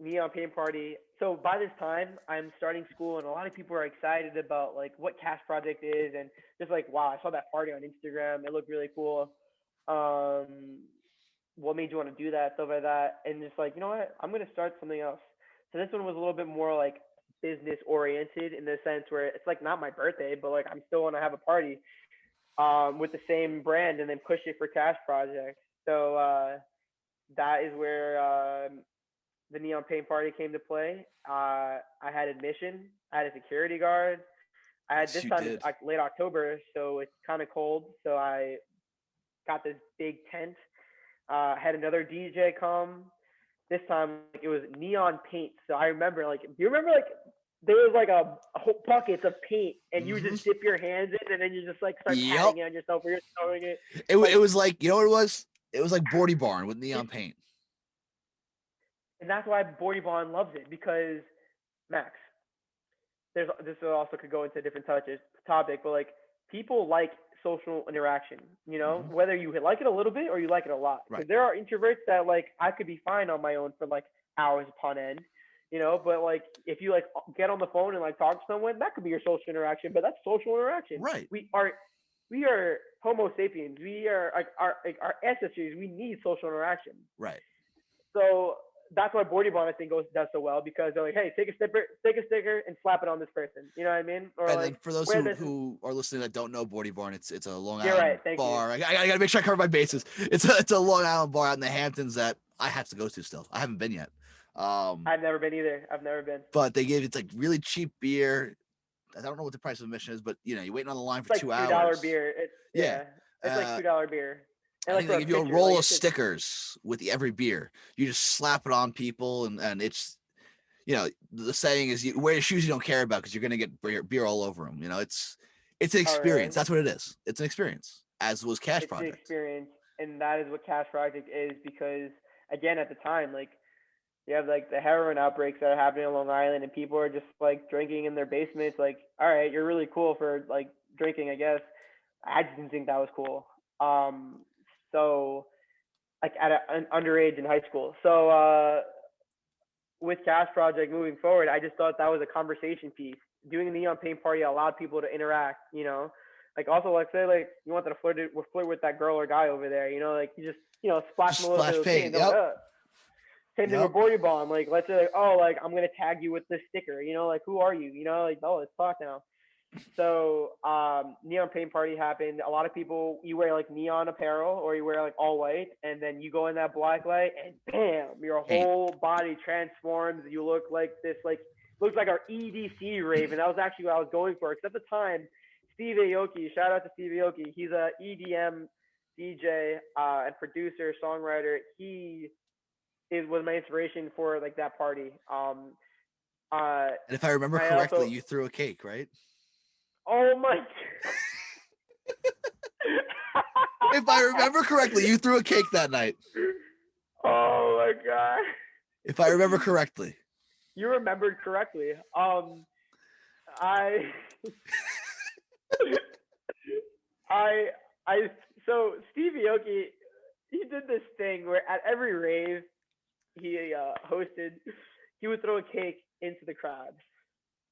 neon paint party. So by this time, I'm starting school, and a lot of people are excited about like what Cash Project is, and just like, wow, I saw that party on Instagram. It looked really cool. Um, what made you want to do that, stuff like that, and just like, you know what, I'm gonna start something else. So this one was a little bit more like business oriented in the sense where it's like not my birthday, but like I'm still want to have a party with the same brand and then push it for Cash Project. So that is where the neon paint party came to play. I had admission. I had a security guard. I had Yes, this you time it's did. like late October, so it's kind of cold. So I got this big tent. Had another DJ come. This time like, it was neon paint. So I remember like, do you remember like there was like a whole buckets of paint, and you would Hmm. just dip your hands in, and then you just like start Yep. patting it on yourself or you're throwing it. It Like, was like, you know what it was? It was like Bordy Barn with neon paint. and that's why Bordy Bond loves it because Max, there's this also could go into a different topic, but like people like social interaction, you know, Hmm. whether you like it a little bit or you like it a lot. Right. Because there are introverts that like I could be fine on my own for like hours upon end, you know, but like if you like get on the phone and like talk to someone, that could be your social interaction, but that's social interaction. Right. We are Homo sapiens. We are like our ancestors. We need social interaction. Right. So that's why Bordy Bond I think does so well because they're like, hey, take a sticker and slap it on this person. You know what I mean? Or And then like for those wear this. who are listening that don't know Bordy Barn, it's a Long You're right. Island Thank you. bar. I gotta make sure I cover my bases. It's a Long Island bar out in the Hamptons that I have to go to still. I haven't been yet. I've never been either. I've never been. But they gave it's like really cheap beer. I don't know what the price of admission is, but you know, you're waiting on the line It's for like two $2 hours. beer. It's Yeah. yeah. It's like Uh, $2 beer. And I like think for they a give you a pitcher, like roll of it's just stickers with every beer. You just slap it on people, and it's you know the saying is you wear shoes you don't care about because you're gonna get beer all over them. You know, it's an oh experience. really? That's what it is. It's an experience. As was Cash It's the Project. experience, and that is what Cash Project is because again at the time like you have like the heroin outbreaks that are happening on Long Island, and people are just like drinking in their basements. Like, all right, you're really cool for like drinking, I guess. I just didn't think that was cool. So like at an underage in high school. So with Cash Project moving forward, I just thought that was a conversation piece. Doing a neon paint party allowed people to interact. You know, like also like say like you wanted to flirt with that girl or guy over there. You know, like you just splash them Just a little bit splash of paint. paint. They're like, Yep. same thing Yep. with Bordy Bomb. Like, let's say, like, oh, like, I'm going to tag you with this sticker. You know, like, who are you? You know, like, oh, let's talk now. So, neon paint party happened. A lot of people, you wear like neon apparel or you wear like all white, and then you go in that black light, and bam, your Paint. whole body transforms. You look like this, like, looks like our EDC rave, and that was actually what I was going for. Because at the time, Steve Aoki, shout out to Steve Aoki, he's a EDM DJ and producer, songwriter. He was my inspiration for like that party. And if I remember I correctly, also you threw a cake, right? oh my If I remember correctly, you threw a cake that night. oh my god, If I remember correctly. you remembered correctly. I I I so Steve Aoki, he did this thing where at every rave he hosted, he would throw a cake into the crowd.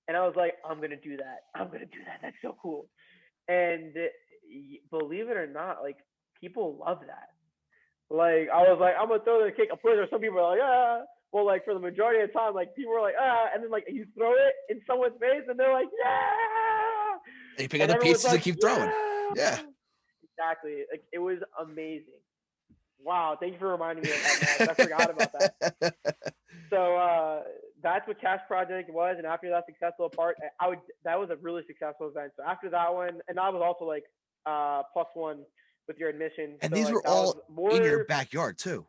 And I was like, I'm gonna do that. I'm gonna do that. That's so cool. And believe it or not, like people love that. Like I was like, I'm gonna throw the cake. Of course, there's some people are like, ah. Well, like for the majority of the time, like people were like, and then like you throw it in someone's face, and they're like, yeah, And you pick up and the everyone's pieces and like, keep throwing. yeah, Yeah. exactly. Like it was amazing. Wow, thank you for reminding me of that, Max. I forgot about that. So that's what Cash Project was, and after that successful part, that was a really successful event. So after that one, and I was also like +1 with your admission. And So these like were that was all more in your backyard too.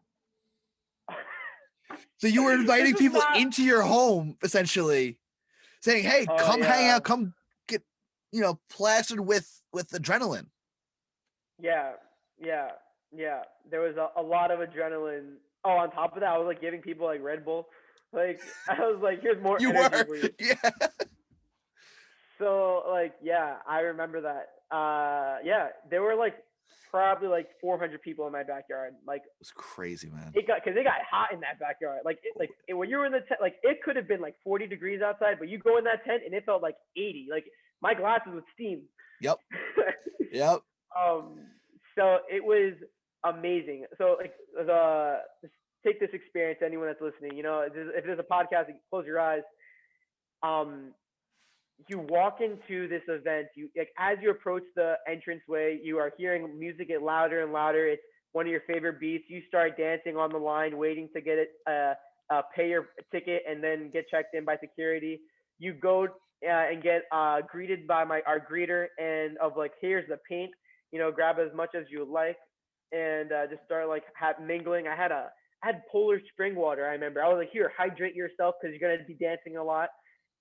So you were this inviting is people not. into your home, essentially, saying, "Hey, Oh come hang yeah, out, come get, plastered with adrenaline." yeah, yeah, yeah. There was a lot of adrenaline. Oh, on top of that, I was like giving people like Red Bull. Like I was like, here's more You energy were, for you. yeah. So like yeah, I remember that. Yeah, there were like probably like 400 people in my backyard. Like It was crazy, man. it got hot in that backyard. Like when you were in the tent, like it could have been like 40 degrees outside, but you go in that tent and it felt like 80. Like my glasses would steam. Yep. Yep. So it was amazing. So like take this experience, anyone that's listening. If there's a podcast, close your eyes. You walk into this event, you like as you approach the entranceway, you are hearing music get louder and louder. It's one of your favorite beats. You start dancing on the line, waiting to get it, pay your ticket, and then get checked in by security. You go and get greeted by our greeter, and of like, here's the paint. Grab as much as you would like, and just start like mingling. I had Polar Spring water. I remember I was like, here, hydrate yourself because you're gonna be dancing a lot.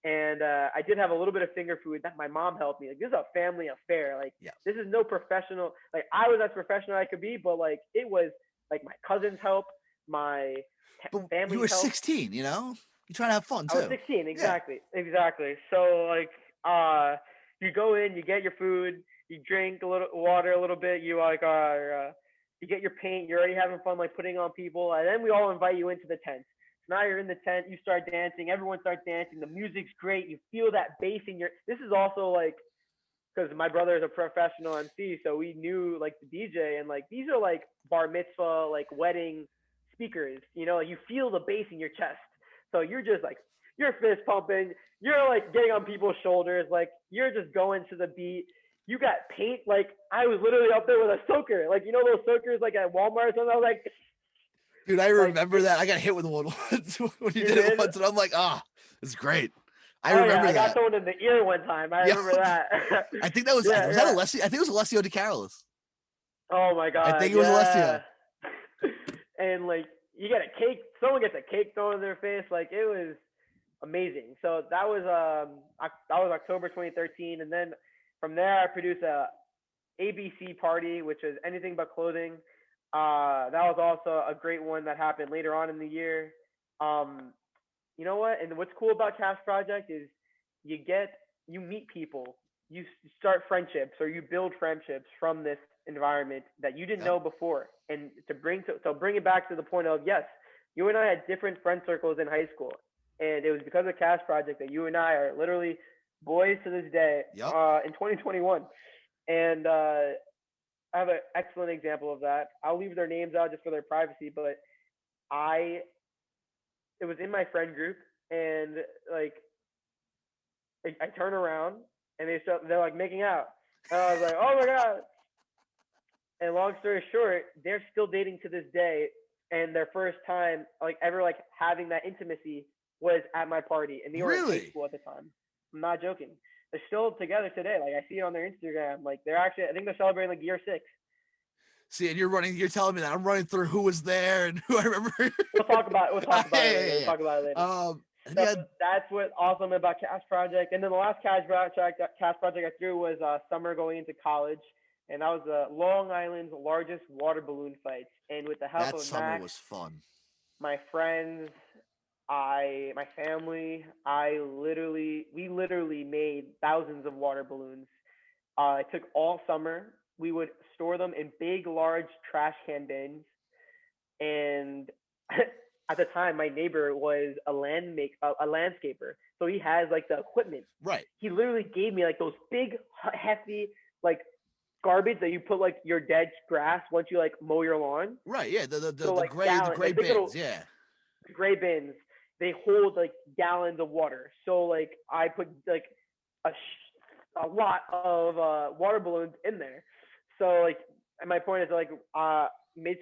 And I did have a little bit of finger food that my mom helped me. Like this is a family affair. Like This is no professional. Like I was as professional as I could be, but like it was like my cousins help, my family. You were help. 16. You're trying to have fun too. I was 16. Exactly. So like you go in, you get your food, you drink a little water, a little bit. You like you get your paint. You're already having fun, like putting on people, and then we all invite you into the tent. Now you're in the tent, you start dancing, everyone starts dancing, the music's great, you feel that bass in your. This is also like, because my brother is a professional MC, so we knew like the DJ, and like these are like bar mitzvah, like wedding speakers, you feel the bass in your chest. So you're just like, you're fist pumping, you're like getting on people's shoulders, like you're just going to the beat. You got paint, like I was literally up there with a soaker, like those soakers like at Walmart or something. I was like, dude, I remember that. I got hit with one once when you did it once, and I'm like, it's great. I remember I got that. someone in the ear one time. I remember that. I think that was was that Alessio? I think it was Alessio De Carolis. Oh my god! I think it was Alessio. And like you get a cake, someone gets a cake thrown in their face. Like it was amazing. So that was October 2013, and then from there I produced a ABC party, which is anything but clothing. That was also a great one that happened later on in the year. You know what? And what's cool about Cash Project is you meet people, you start friendships, or you build friendships from this environment that you didn't know before. And to bring it back to the point of, yes, you and I had different friend circles in high school, and it was because of Cash Project that you and I are literally boys to this day. In 2021, and I have an excellent example of that. I'll leave their names out just for their privacy, but it was in my friend group, and like I turn around and they're like making out, and I was like, oh my god. And long story short, they're still dating to this day, and their first time like ever like having that intimacy was at my party, and they were in high school at the time. I'm not joking. They're still together today. Like I see it on their Instagram. Like they're actually, I think they're celebrating like year 6. See, and you're telling me that I'm running through who was there and who I remember. We'll talk about it later. We'll talk about it later. So that's what's awesome about Cash Project. And then the last Cash Project I threw was summer going into college, and that was Long Island's largest water balloon fight. And with the help that of summer Max, was fun. My friends, my family, we literally made thousands of water balloons. It took all summer. We would store them in big, large trash can bins. And at the time, my neighbor was a landscaper. So he has like the equipment. Right. He literally gave me like those big, hefty, like garbage that you put like your dead grass once you like mow your lawn. Right. Yeah. The so, gray bins. Yeah. gray bins. They hold like gallons of water. So like I put like a lot of water balloons in there. So like, and my point is like made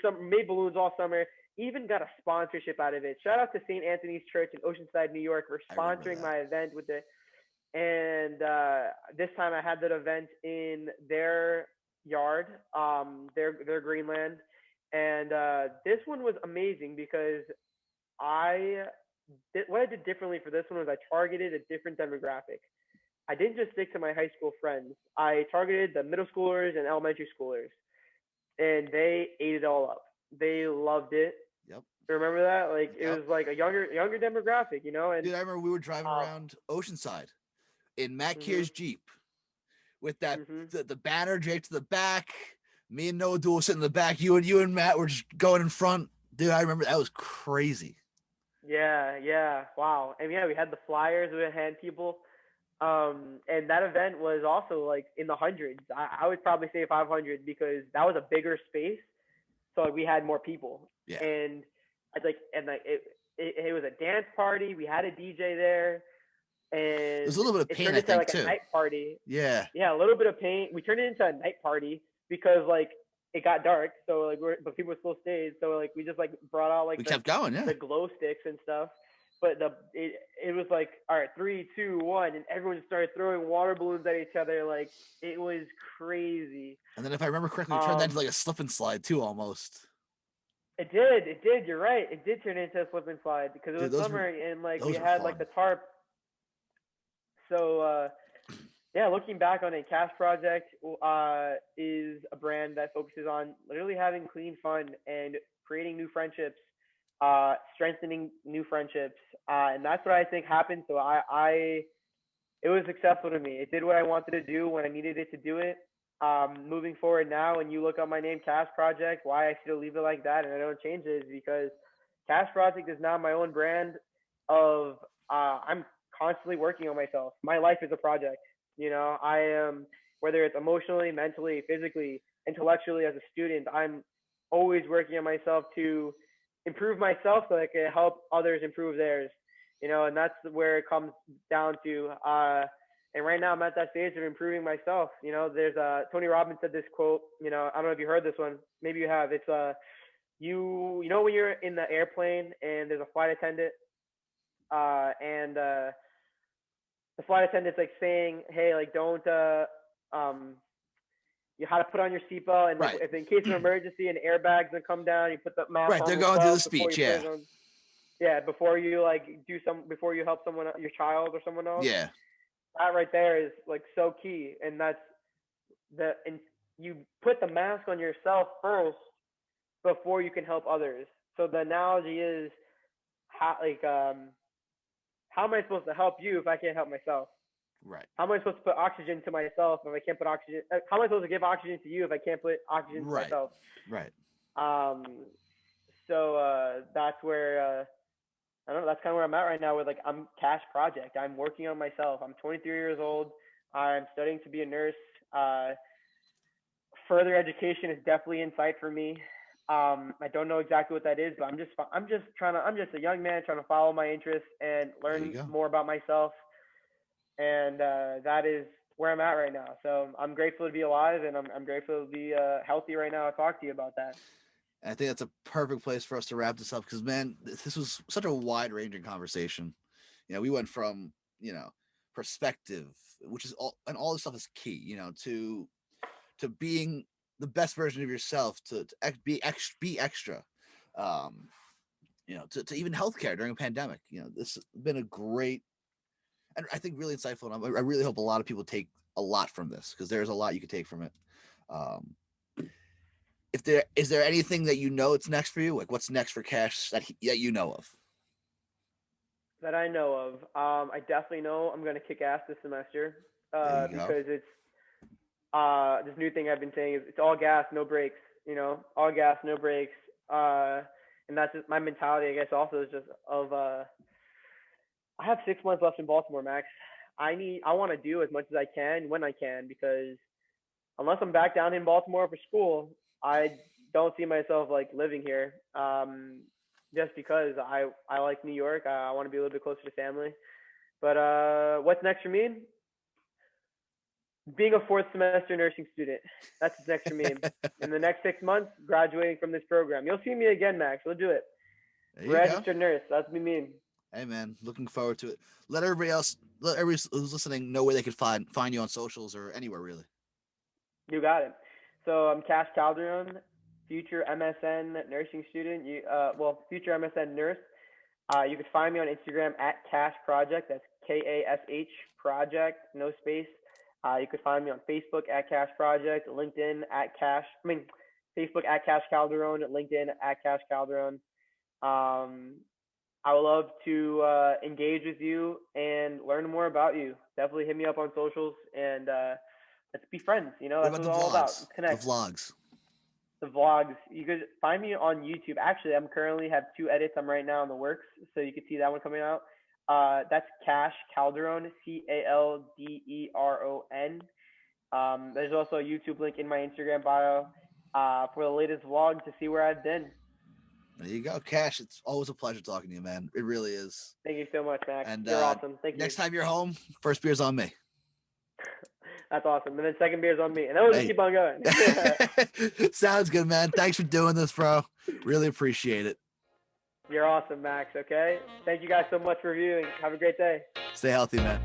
balloons all summer. Even got a sponsorship out of it. Shout out to St. Anthony's Church in Oceanside, New York, for I remember sponsoring that. my event with it. And this time I had that event in their yard, their Greenland, and this one was amazing because what I did differently for this one was I targeted a different demographic. I didn't just stick to my high school friends. I targeted the middle schoolers and elementary schoolers, and they ate it all up. They loved it. Yep. Remember that? Like it Yep. was like a younger demographic, you know. And dude, I remember we were driving around Oceanside in Matt Keir's Jeep with that the banner draped to the back. Me and Noah Duel sitting in the back. You and Matt were just going in front. Dude, I remember that was crazy. Yeah. Wow. And yeah, we had the flyers, we had hand people. And that event was also like in the hundreds. I would probably say 500 because that was a bigger space. So like, we had more people. Yeah. And it was a dance party. We had a DJ there. And there's a little bit of paint, it turned into I think, like too. A night party. Yeah, a little bit of paint. We turned it into a night party because like it got dark, so like but people still stayed. So like we just like brought out like we kept going, the glow sticks and stuff. But it was like, all right, 3, 2, 1, and everyone just started throwing water balloons at each other. Like it was crazy. And then if I remember correctly, it turned that into like a slip and slide too, almost. It did. You're right. It did turn into a slip and slide because it was summer and like we had like the tarp. So yeah, looking back on it, Kash Project is a brand that focuses on literally having clean fun and creating new friendships, strengthening new friendships, and that's what I think happened. So it was successful to me. It did what I wanted to do when I needed it to do it. Moving forward now, and you look up my name, Kash Project, why I still leave it like that and I don't change it is because Kash Project is now my own brand of I'm constantly working on myself. My life is a project. You know, I am, whether it's emotionally, mentally, physically, intellectually as a student, I'm always working on myself to improve myself so that I can help others improve theirs. You know, and that's where it comes down to. And right now I'm at that stage of improving myself. You know, there's Tony Robbins said this quote, you know, I don't know if you heard this one. Maybe you have. It's you know when you're in the airplane and there's a flight attendant and the flight attendant's like saying, hey, like don't you have to put on your seatbelt and if in case of emergency and airbags that come down, you put the mask on. They're going through the speech, before you like before you help someone, your child or someone else. Yeah. That right there is like so key, and and you put the mask on yourself first before you can help others. So the analogy is how am I supposed to help you if I can't help myself? Right. How am I supposed to put oxygen to myself if I can't put oxygen? How am I supposed to give oxygen to you if I can't put oxygen to myself? Right. So that's where I don't know. That's kind of where I'm at right now. With like I'm Kash Project. I'm working on myself. I'm 23 years old. I'm studying to be a nurse. Further education is definitely in sight for me. I don't know exactly what that is, but I'm just a young man trying to follow my interests and learn more about myself. And that is where I'm at right now. So I'm grateful to be alive, and I'm grateful to be healthy right now. I'll talk to you about that. And I think that's a perfect place for us to wrap this up because, man, this was such a wide-ranging conversation. You know, we went from, you know, perspective, which is all this stuff is key, you know, to being the best version of yourself, to be extra, you know, to even healthcare during a pandemic. You know, this has been a great, and I think really insightful. And I really hope a lot of people take a lot from this because there's a lot you could take from it. Is there anything that you know it's next for you? Like what's next for Kash that you know of? That I know of. I definitely know I'm going to kick ass this semester because it's this new thing I've been saying is it's all gas, no brakes, you know, all gas, no brakes. And that's just my mentality, I guess, also is just of I have 6 months left in Baltimore, Max. I want to do as much as I can when I can because unless I'm back down in Baltimore for school, I don't see myself like living here. just because I like New York. I want to be a little bit closer to family. But what's next for me? Being a fourth semester nursing student. That's what's next for me. In the next 6 months, graduating from this program. You'll see me again, Max. We'll do it. There you go. Registered nurse. That's me mean. Hey man, looking forward to it. Let everybody who's listening know where they can find you on socials or anywhere really. You got it. So I'm Kash Calderon, future MSN nursing student. Future MSN nurse. You can find me on Instagram at Kash Project. That's KASH Project, no space. You can find me on Facebook at Kash Project, LinkedIn at Facebook at Kash Calderon, LinkedIn at Kash Calderon. I would love to engage with you and learn more about you. Definitely hit me up on socials and let's be friends. You know, What that's about what it's all about. Let's connect. The vlogs. The vlogs. You could find me on YouTube. Actually, I'm currently have 2 edits. I'm right now in the works, so you can see that one coming out. That's Kash Calderon, Calderon. There's also a YouTube link in my Instagram bio for the latest vlog to see where I've been. There you go, Kash. It's always a pleasure talking to you, man. It really is. Thank you so much, Max. And you're awesome. Thank you. Next time you're home, first beer's on me. That's awesome. And then second beer's on me. And then we'll just keep on going. Sounds good, man. Thanks for doing this, bro. Really appreciate it. You're awesome, Max. Okay. Thank you guys so much for viewing. Have a great day. Stay healthy, man.